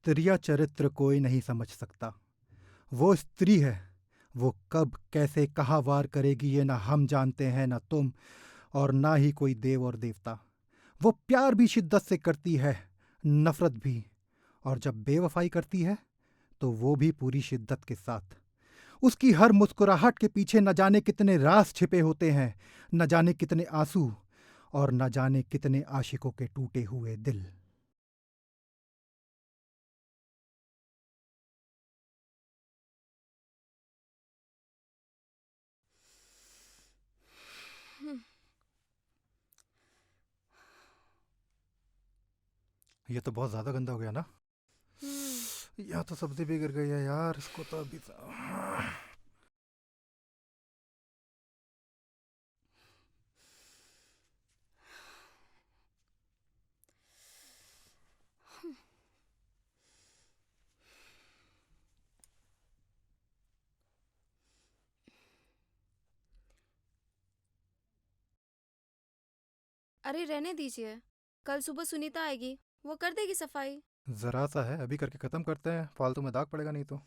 स्त्रिया चरित्र कोई नहीं समझ सकता। वो स्त्री है। वो कब कैसे कहाँ वार करेगी ये ना हम जानते हैं ना तुम, और ना ही कोई देव और देवता। वो प्यार भी शिद्दत से करती है, नफरत भी। और जब बेवफाई करती है तो वो भी पूरी शिद्दत के साथ। उसकी हर मुस्कुराहट के पीछे न जाने कितने राज छिपे होते हैं, न जाने कितने आंसू, और न जाने कितने आशिकों के टूटे हुए दिल। ये तो बहुत ज्यादा गंदा हो गया ना। हम्म। यहाँ तो सब्जी भी गिर गई है यार, इसको तो अभी अरे रहने दीजिए, कल सुबह सुनीता आएगी, वो कर देगी सफाई। जरा सा है, अभी करके खत्म करते हैं, फालतू में दाग पड़ेगा नहीं तो।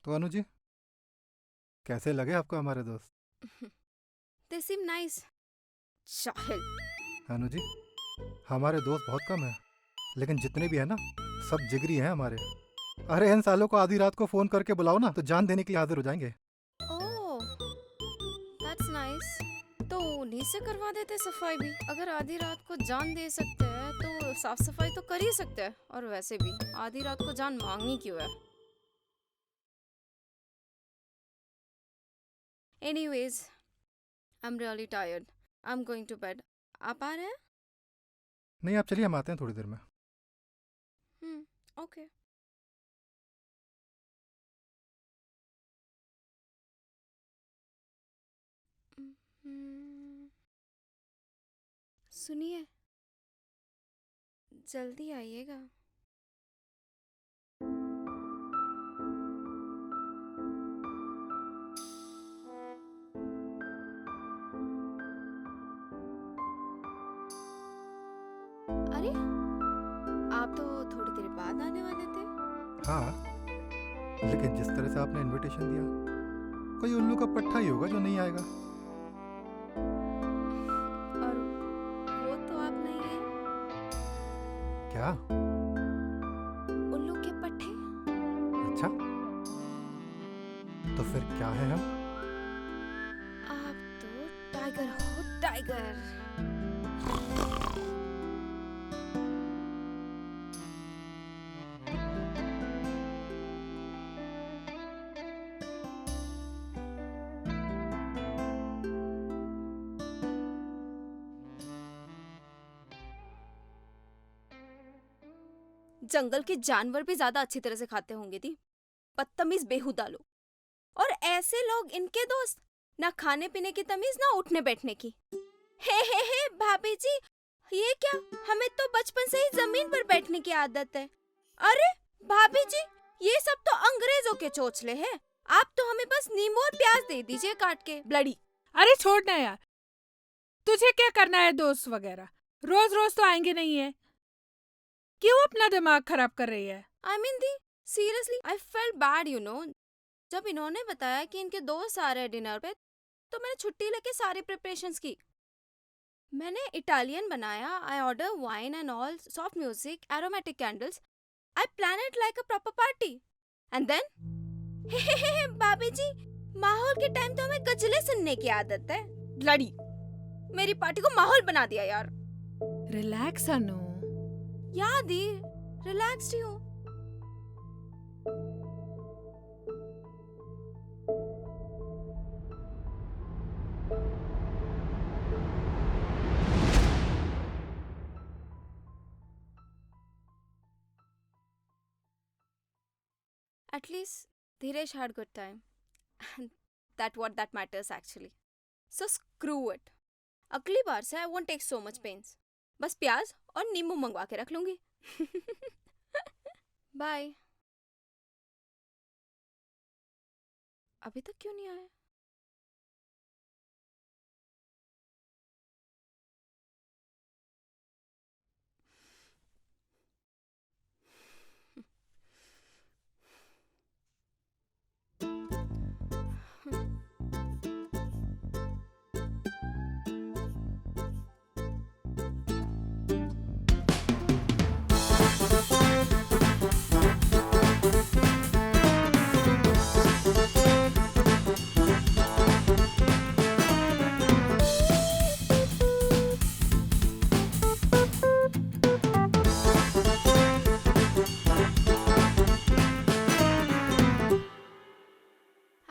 तो अनु जी, कैसे लगे आपको हमारे दोस्त? दे सिम नाइस। जाहिल। अनु जी, हमारे दोस्त बहुत कम है, लेकिन जितने भी है ना, सब जिगरी हैं हमारे। अरे इन सालों को आधी रात को फोन करके बुलाओ ना, तो जान देने के लिए हाजिर हो जाएंगे। ओह, दैट्स नाइस। तो उन्हीं से करवा देते सफाई भी। अगर आधी रात को जान दे सकते हैं तो साफ सफाई तो कर ही सकते हैं। और वैसे भी आधी रात को जान मांगनी क्यों है? Anyways, I am really tired. I am going to bed. आप आ रहे हैं? नहीं, आप चलिए, हम आते हैं थोड़ी देर में। ओके। सुनिए, जल्दी आइएगा। अरे, आप तो थोड़ी देर बाद आने वाले थे। हाँ, लेकिन जिस तरह से आपने इनविटेशन दिया, कोई उल्लू का पट्टा ही होगा जो नहीं आएगा। और वो तो आप नहीं है। क्या? उल्लू के पट्टे। अच्छा, तो फिर क्या है हम? आप तो टाइगर हो, टाइगर। जंगल के जानवर भी ज्यादा अच्छी तरह से खाते होंगे दी। बदतमीज बेहुदा लोग। और ऐसे लोग इनके दोस्त। ना खाने पीने की तमीज, ना उठने बैठने की। हे भाभी जी, ये क्या? हमें तो बचपन से ही जमीन पर बैठने की आदत है। अरे भाभी जी, ये सब तो अंग्रेजों के चोचले हैं। आप तो हमें बस नींबू और प्याज दे दीजिए काट के, ब्लडी। अरे छोड़ ना यार, तुझे क्या करना है दोस्त वगैरह? रोज रोज तो आएंगे नहीं है। क्यों अपना दिमाग खराब कर रही है? I mean the, seriously I felt bad you know. जब इन्होंने बताया कि इनके दोस्त आ रहे हैं डिनर पे, तो मैंने छुट्टी लेके सारी प्रिपरेशंस की। मैंने इटालियन बनाया। I order wine and all, soft music, aromatic candles. I plan it like a proper party. And then भाभी जी, माहौल के टाइम तो हमें गजले सुनने की आदत है। ब्लडी, मेरी पार्टी को माहौल बना दिया यार। रिलैक्स अनु। याद ही, रिलैक्स्ड ही हूँ। At least Dhiresh had good time. That what that matters actually. So screw it. अगली बार से I won't take so much pains. बस प्याज और नींबू मंगवा के रख लूंगी। बाय। अभी तक क्यों नहीं आया?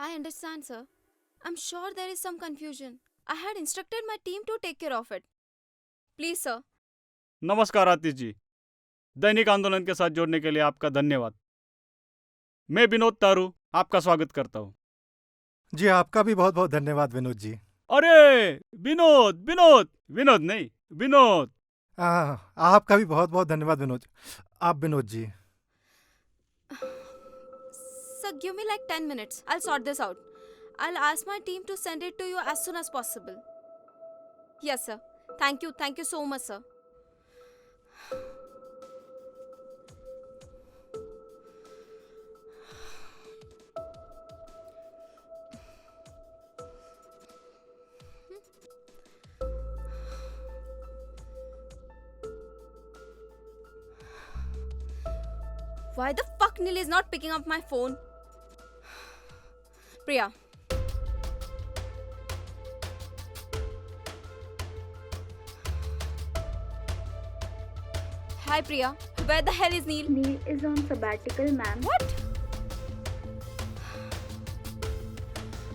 I understand, sir. I'm sure there is some confusion. I had instructed my team to take care of it. Please, sir. नमस्कार आतिश जी, दैनिक आंदोलन के साथ जोड़ने के लिए आपका धन्यवाद। मैं विनोद तारू आपका स्वागत करता हूँ। जी आपका भी बहुत बहुत धन्यवाद विनोद जी। अरे विनोद विनोद विनोद नहीं विनोद। आपका भी बहुत बहुत धन्यवाद विनोद। आप Vinod ji. Sir, give me like 10 minutes. I'll sort this out. I'll ask my team to send it to you as soon as possible. Yes, sir. Thank you. Thank you so much, sir. Why the fuck Neil is not picking up my phone? Priya. Hi Priya. Where the hell is Neil? Neil is on sabbatical, ma'am. What?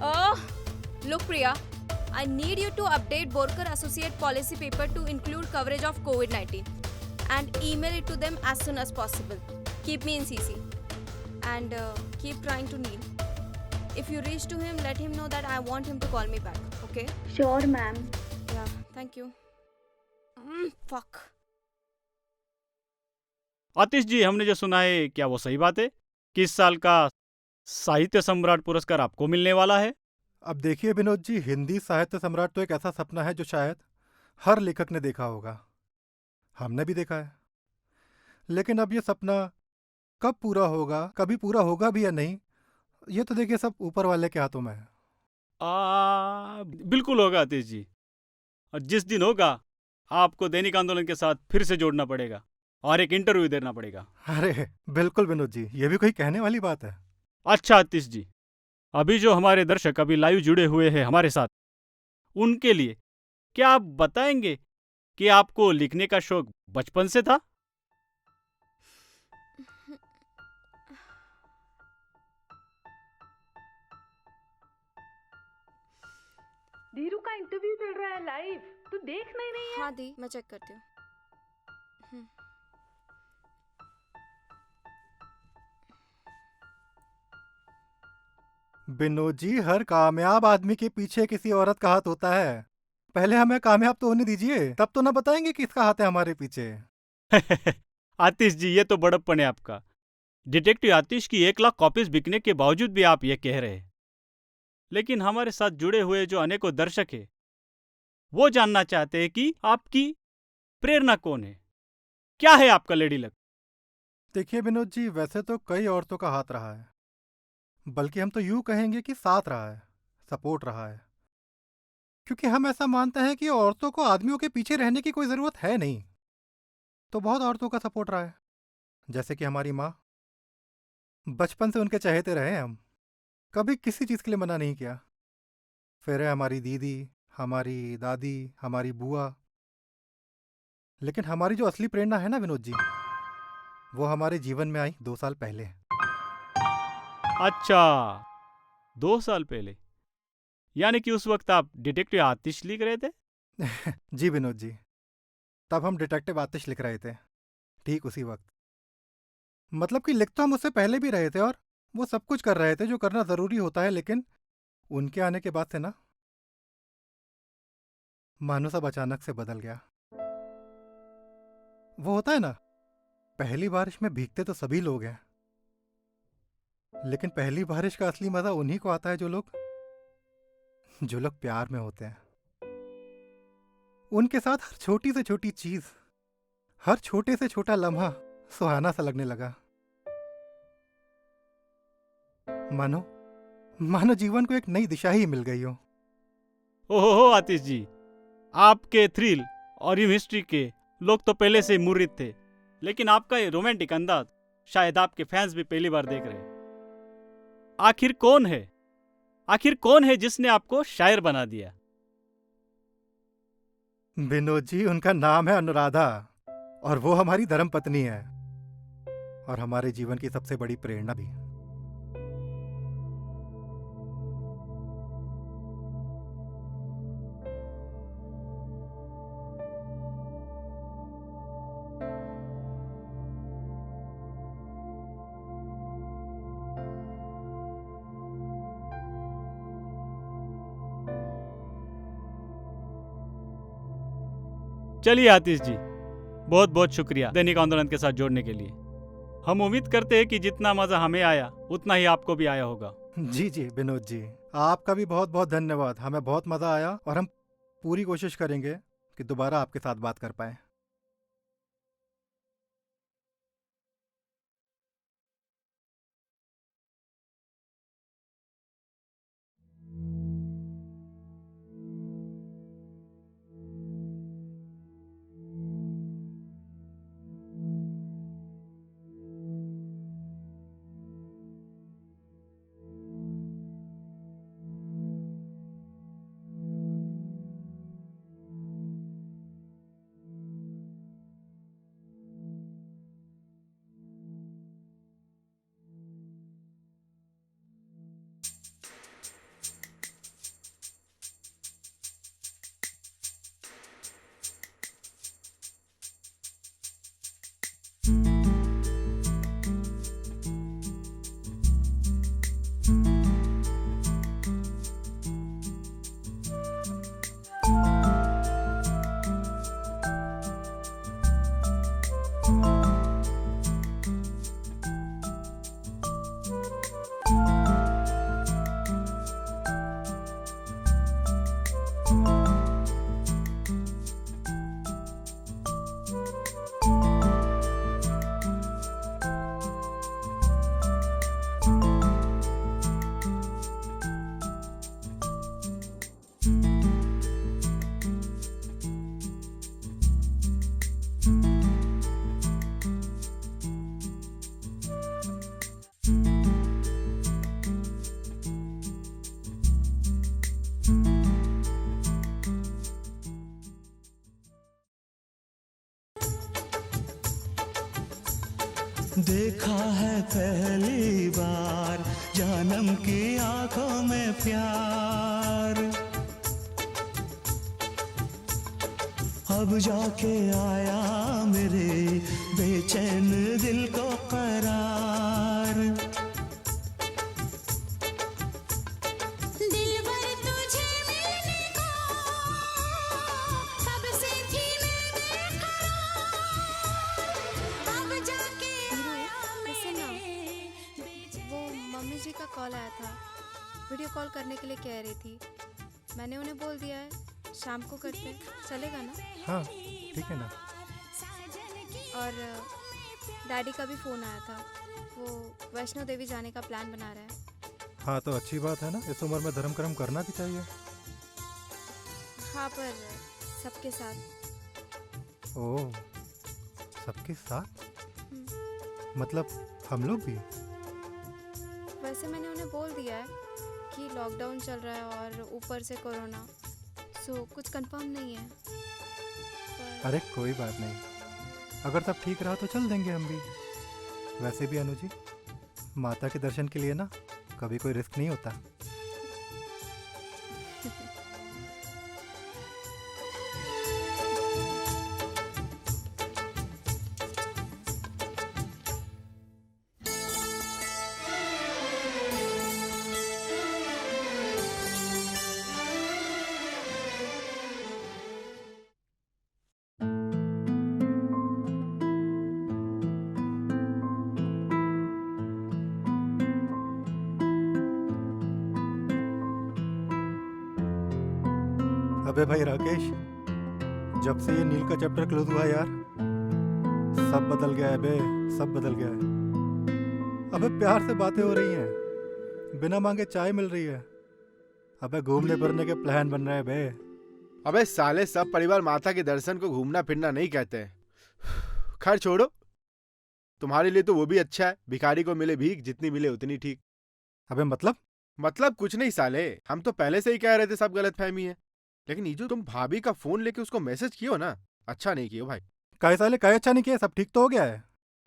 Oh, look Priya. I need you to update Borkar Associate policy paper to include coverage of COVID-19 and email it to them as soon as possible. Keep me in CC and keep trying to Neil. If you reach to him, let him know that I want him to call me back. Okay? Sure, ma'am. Yeah, thank you. Fuck. आतिश जी, हमने जो सुना है क्या वो सही बात है कि इस साल का साहित्य सम्राट पुरस्कार आपको मिलने वाला है? अब देखिए विनोद जी, हिंदी साहित्य सम्राट तो एक ऐसा सपना है जो शायद हर लेखक ने देखा होगा। हमने भी देखा है, लेकिन अब ये सपना कब पूरा होगा, कभी पूरा होगा भी या नहीं, ये तो देखिए सब ऊपर वाले के हाथों में है। बिल्कुल होगा आतिश जी, और जिस दिन होगा आपको दैनिक आंदोलन के साथ फिर से जोड़ना पड़ेगा और एक इंटरव्यू देना पड़ेगा। अरे बिल्कुल विनोद जी, ये भी कोई कहने वाली बात है। अच्छा आतिश जी, अभी जो हमारे दर्शक अभी लाइव जुड़े हुए हैं हमारे साथ, उनके लिए क्या आप बताएंगे कि आपको लिखने का शौक बचपन से था? धीरू का इंटरव्यू चल रहा है लाइव, तू देख नहीं है? हाँ दी, मैं चेक करती हूँ। विनोद जी, हर कामयाब आदमी के पीछे किसी औरत का हाथ होता है। पहले हमें कामयाब तो होने दीजिए, तब तो ना बताएंगे किसका हाथ है हमारे पीछे। आतिश जी, ये तो बड़प्पन है आपका। डिटेक्टिव आतिश की 1 लाख कॉपीज बिकने के बावजूद भी आप ये कह रहे हैं। लेकिन हमारे साथ जुड़े हुए जो अनेकों दर्शक हैं, वो जानना चाहते हैं कि आपकी प्रेरणा कौन है, क्या है आपका लेडी लक? देखिए विनोद जी, वैसे तो कई औरतों का हाथ रहा है, बल्कि हम तो यूं कहेंगे कि साथ रहा है, सपोर्ट रहा है। क्योंकि हम ऐसा मानते हैं कि औरतों को आदमियों के पीछे रहने की कोई ज़रूरत है नहीं। तो बहुत औरतों का सपोर्ट रहा है, जैसे कि हमारी माँ। बचपन से उनके चहेते रहे हम, कभी किसी चीज़ के लिए मना नहीं किया। फिर है हमारी दीदी, हमारी दादी, हमारी बुआ। लेकिन हमारी जो असली प्रेरणा है ना विनोद जी, वो हमारे जीवन में आई 2 साल पहले। अच्छा, 2 साल पहले, यानी कि उस वक्त आप डिटेक्टिव आतिश लिख रहे थे? जी विनोद जी, तब हम डिटेक्टिव आतिश लिख रहे थे, ठीक उसी वक्त। मतलब कि लिख तो हम उससे पहले भी रहे थे और वो सब कुछ कर रहे थे जो करना ज़रूरी होता है, लेकिन उनके आने के बाद से ना, मानो सब अचानक से बदल गया। वो होता है ना, पहली बारिश में भीगते तो सभी लोग हैं, लेकिन पहली बारिश का असली मजा उन्हीं को आता है जो लोग प्यार में होते हैं। उनके साथ हर छोटी से छोटी चीज, हर छोटे से छोटा लम्हा सुहाना सा लगने लगा। मानो जीवन को एक नई दिशा ही मिल गई हो। ओहो आतिश जी, आपके थ्रिल और हिस्ट्री के लोग तो पहले से ही मुर्रिद थे, लेकिन आपका ये रोमांटिक अंदाज शायद आपके फैंस भी पहली बार देख रहे हैं। आखिर कौन है जिसने आपको शायर बना दिया? विनोद जी, उनका नाम है अनुराधा और वो हमारी धर्मपत्नी है और हमारे जीवन की सबसे बड़ी प्रेरणा भी। चलिए आतिश जी, बहुत बहुत शुक्रिया दैनिक आंदोलन के साथ जोड़ने के लिए। हम उम्मीद करते हैं कि जितना मजा हमें आया उतना ही आपको भी आया होगा। जी जी विनोद जी, आपका भी बहुत बहुत धन्यवाद। हमें बहुत मज़ा आया और हम पूरी कोशिश करेंगे कि दोबारा आपके साथ बात कर पाएँ। देखा है पहली बार जानम की आंखों में प्यार, अब जाके आया मेरे बेचैन दिल को करार। दिलबर तुझे मिलने को कब से थी मैं बेकरार, अब जाके आया लisten ना, मेरे वो मम्मी जी का कॉल आया था, वीडियो कॉल करने के लिए कह रही थी। मैंने उन्हें बोल दिया है शाम को करते हैं, चलेगा ना? हाँ ठीक है ना। और डैडी का भी फ़ोन आया था, वो वैष्णो देवी जाने का प्लान बना रहा है। हाँ तो अच्छी बात है ना, इस उम्र में धर्म कर्म करना भी चाहिए। हाँ पर सबके साथ। ओह, सबके साथ? हम्म, मतलब हम लोग भी? वैसे मैंने उन्हें बोल दिया है कि लॉकडाउन चल रहा है और ऊपर से कोरोना, सो कुछ कंफर्म नहीं है। पर अरे कोई बात नहीं, अगर सब ठीक रहा तो चल देंगे हम भी। वैसे भी अनु जी, माता के दर्शन के लिए ना कभी कोई रिस्क नहीं होता। अबे भाई राकेश, जब से ये नील का चैप्टर क्लोज हुआ यार, सब बदल गया है बे, सब बदल गया है। अबे प्यार से बातें हो रही हैं, बिना मांगे चाय मिल रही है। अबे घूमने फिरने के प्लान बन रहे हैं बे। अबे साले, सब परिवार माता के दर्शन को घूमना फिरना नहीं कहते हैं। खैर छोड़ो, तुम्हारे लिए तो वो भी अच्छा है, भिखारी को मिले भीख, जितनी मिले उतनी ठीक। अबे मतलब कुछ नहीं साले, हम तो पहले से ही कह रहे थे सब गलत फहमी है। लेकिन ये जो तुम भाभी का फोन लेके उसको मैसेज कियो ना, अच्छा नहीं कियो भाई। काहे साले, काहे अच्छा नहीं किया, सब ठीक तो हो गया है।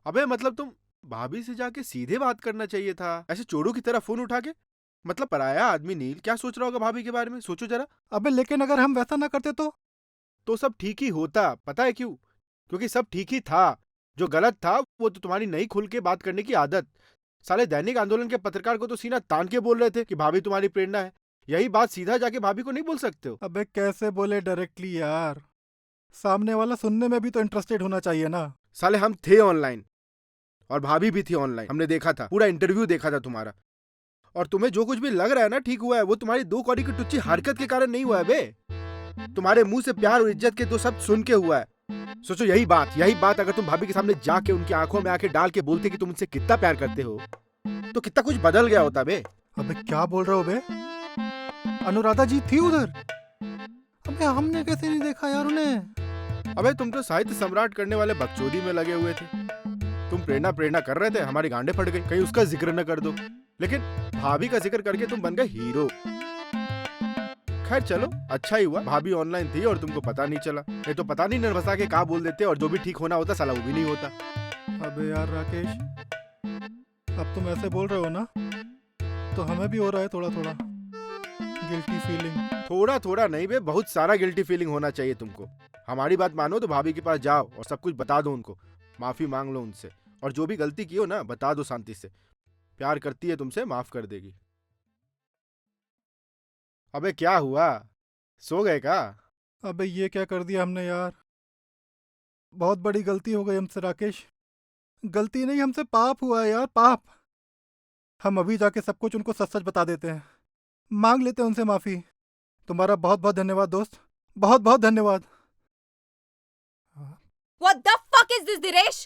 अबे मतलब तुम भाभी से जाके सीधे बात करना चाहिए था, ऐसे चोरों की तरह फोन उठा के। मतलब पराया आदमी नील क्या सोच रहा होगा भाभी के बारे में, सोचो जरा। अबे लेकिन अगर हम वैसा ना करते तो सब ठीक ही होता, पता है क्यों? क्योंकि सब ठीक ही था। जो गलत था वो तो तुम्हारी नहीं खुल के बात करने की आदत। साले दैनिक आंदोलन के पत्रकार को तो सीना तान के बोल रहे थे कि भाभी तुम्हारी प्रेरणा है। यही बात सीधा जाके भाभी को नहीं बोल सकते हो। अबे कैसे बोले डायरेक्टली यार। सामने वाला सुनने में भी तो इंटरेस्टेड होना चाहिए ना। साले हम थे ऑनलाइन और भाभी भी थी ऑनलाइन, हमने देखा था, पूरा इंटरव्यू देखा था तुम्हारा। और तुम्हें जो कुछ भी लग रहा है ना ठीक हुआ है, वो तुम्हारी 2 कौड़ी की टुच्ची हरकत के कारण नहीं हुआ है बे। तुम्हारे मुंह से प्यार और इज्जत के 2 शब्द सुन के हुआ है। सोचो यही बात अगर तुम भाभी के सामने जाके उनकी आंखों में आंखें डाल के बोलते कि तुम उनसे कितना प्यार करते हो, तो कितना कुछ बदल गया होता बे। अबे क्या बोल रहे हो बे? अनुराधा जी थी उधर? अबे हमने कैसे नहीं देखा यार उन्हें? अबे तुम तो साहित्य सम्राट करने वाले बकचोदी में लगे हुए थे। तुम प्रेरणा कर रहे थे, हमारी गांडें फट गई, कहीं उसका जिक्र न कर दो। लेकिन भाभी का जिक्र करके तुम बन गए हीरो। खैर चलो, अच्छा ही हुआ भाभी ऑनलाइन थी और तुमको पता नहीं चला, नहीं तो पता नहीं निर्भसा के क्या बोल देते और जो भी ठीक होना होता साला वो भी नहीं होता। अबे यार राकेश, अब तुम ऐसे बोल रहे हो ना, तो हमें भी हो रहा है थोड़ा थोड़ा गिल्टी फीलिंग। थोड़ा थोड़ा नहीं बे, बहुत सारा गिल्टी फीलिंग होना चाहिए तुमको। हमारी बात मानो तो भाभी के पास जाओ और सब कुछ बता दो उनको, माफी मांग लो उनसे, और जो भी गलती की हो ना बता दो शांति से। प्यार करती है तुमसे, माफ कर देगी। अबे क्या हुआ, सो गए का? अबे ये क्या कर दिया हमने यार, बहुत बड़ी गलती हो गई हमसे राकेश। गलती नहीं, हमसे पाप हुआ है यार, पाप। हम अभी जाके सब कुछ उनको सच सच बता देते हैं, मांग लेते हैं उनसे माफी। तुम्हारा बहुत बहुत धन्यवाद दोस्त, बहुत बहुत धन्यवाद। What the fuck is this, Diresh?